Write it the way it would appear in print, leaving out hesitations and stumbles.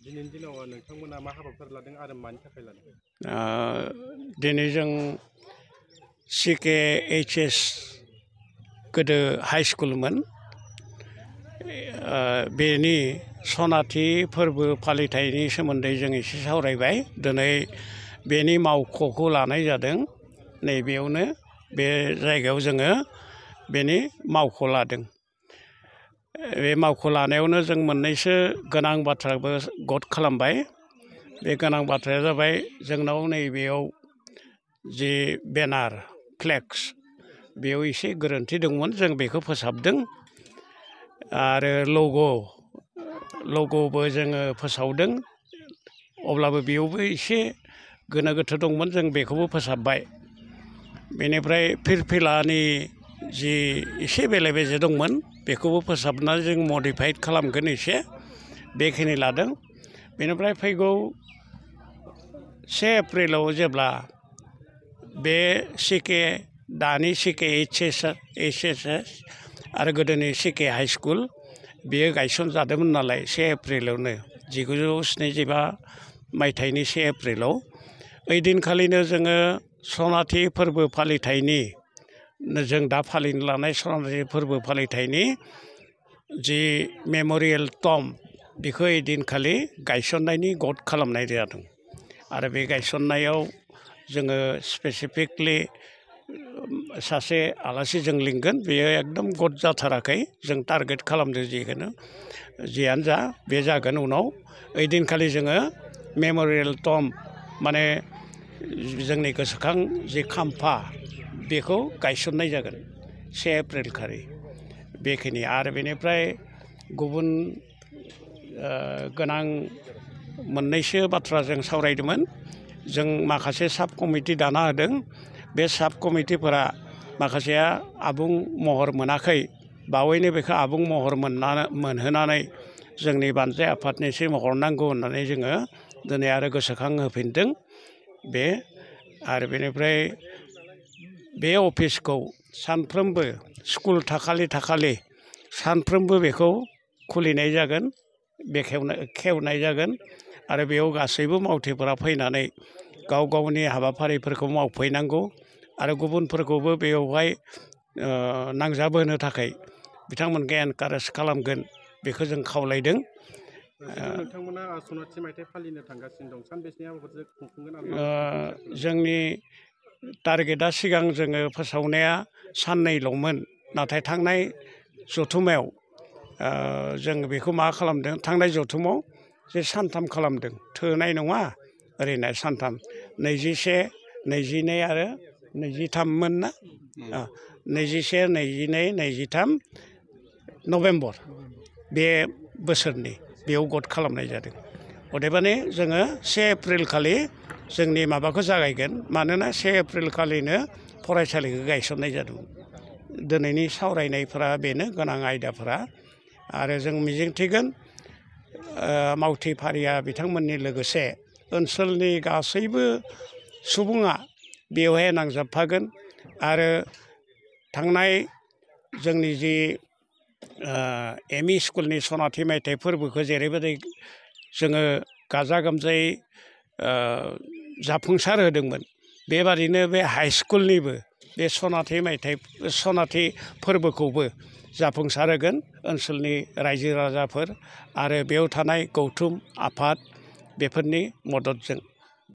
दिनैनि दिनाव नोंथांमोना मा हाबाफारि लादों आरो मानि थाखाय लादों? दिनै जों CKHS गोदो हाइ स्कुलमोन बेनि सनाथि फोरबो फालिथायनि सोमोन्दै जों एसे सावरायबाय। दिनै बेनि मावख'खौ लानाय जादों नैबेयावनो बे जायगायाव जोङो बेनि मावख' लादों। बे मावख' लानायावनो जों मोननैसो गोनां बाथ्राबो गद खालामबाय। बे गोनां बाथ्राया जाबाय जोंनाव नैबेयाव जि बेनार फ्लेक्स बेयाव एसे गोरोन्थि दंमोन, जों बेखौ फोसाबदों। आरो लग'बो जोङो फोसावदों, अब्लाबो बेयावबो एसे गोनो गोथो दंमोन, जों बेखौबो फोसाबबाय। बेनिफ्राय फिरफिलानि जि एसे बेले बेजे दंमोन बेखौबो फोसाबनानै जों मडिफाइड खालामगोन एसे, बेखिनि लादों। बेनिफ्राय फैगौ 1 एप्रिलाव जेब्ला बे दानि CKHS आरो गोदोनि CK हाइ स्कुल बेयो गायसनजादोंमोन नालाय 1 एप्रिलावनो 1975 मायथाइनि 1 एप्रिलाव, ओइदिनखालिनो जोङो सनाथि फोरबो फालिथायनि जों दा फालिनो लानाय सनाथि फोरबो फालिथायनि जि मेम'रियेल टम्ब बेखौ ओइदिनखालि गायसननायनि गद खालामनाय जादों। आरो बे गायसननायाव जोङो स्पेसिफिकलि सासे आलासि जों लिंगोन, बेयो एकदम गद जाथाराखै, जों टारगेट खालामदों जियानो जा बे जागोन उनाव। ओइदिनखालि जोङो मेम'रियेल टम्ब माने जोंनि गोसोखां जि खाम्फा बेखौ गायसननाय जागोन 1 एप्रिल खालि, बेखिनि। आरो बेनिफ्राय गुबुन गोनां मोननैसो बाथ्रा जों सावरायदोंमोन। जों माखासे साब कमिटि दाना होदों। बे साब कमिटिफोरा माखासेया आबुं महर मोनाखै, बावैनो बेखौ आबुं महर मोनहोनानै जोंनि बानजाय आफादनिसिम हरनांगौ होननानै जोङो दिनै आरो गोसोखां होफिनदों। आरो बेनिफ्राय बे अफिसखौ सानफ्रोमबो स्कुल थाखालि सानफ्रोमबो बेखौ खुलिनाय जागोन, खेवनाय जागोन। आरो बेयाव गासैबो मावथिफोरा फैनानै गाव गावनि हाबाफारिफोरखौ मावफैनांगौ। आरो गुबुनफोरखौबो बेवहाय नांजाबहोनो थाखाय बिथांमोनखौ एनकारेज खालामगोन, बेखौ जों खावलायदों। नोंथांमोना सनाथि मायथाइ फालिनो थांगासिनो दं, सानबेसेनि हाबाफारिजों खुंफुंगोन? जोंनि टारगेटआ सिगां जोङो फोसावनाया साननैल'मोन, नाथाय थांनाय जथुमायाव जों बेखौ मा खालामदों, थांनाय जथुमाव जे सानथाम खालामदों, थोनाय नङा ओरैनो सानथाम, 21, 22 आरो 23 मोन ना? 21, 22, 23 नभेम्बर बे बोसोरनि बेयाव गद खालामनाय जादों। अदेबानि जोङो 1 एप्रिल खालि जोंनि माबाखौ जागायगोन, मानोना 1 एप्रिल खालिनो फरायसालिखौ गायसननाय जादों। दिनैनि सावरायनायफोरा बेनो गोनां आयदाफोरा। आरो जों मिजिंथिगोन मावथि फारिया बिथांमोननि लोगोसे ओनसोलनि गासैबो सुबुङा बेवहाय नांजाबफागोन। आरो थांनाय जोंनि जि ME स्कुलनि सनाथि मायथाइ फोरबोखौ जेरैबायदि जोङो गाजा गोमजायै जाफुंसार होदोंमोन, बेबादिनो बे हाइ स्कुलनिबो बे सनाथि फोरबोखौबो जाफुंसार होगोन ओनसोलनि रायजो राजाफोर आरो बेयाव थानाय गौथुम आफाद बेफोरनि मददजों।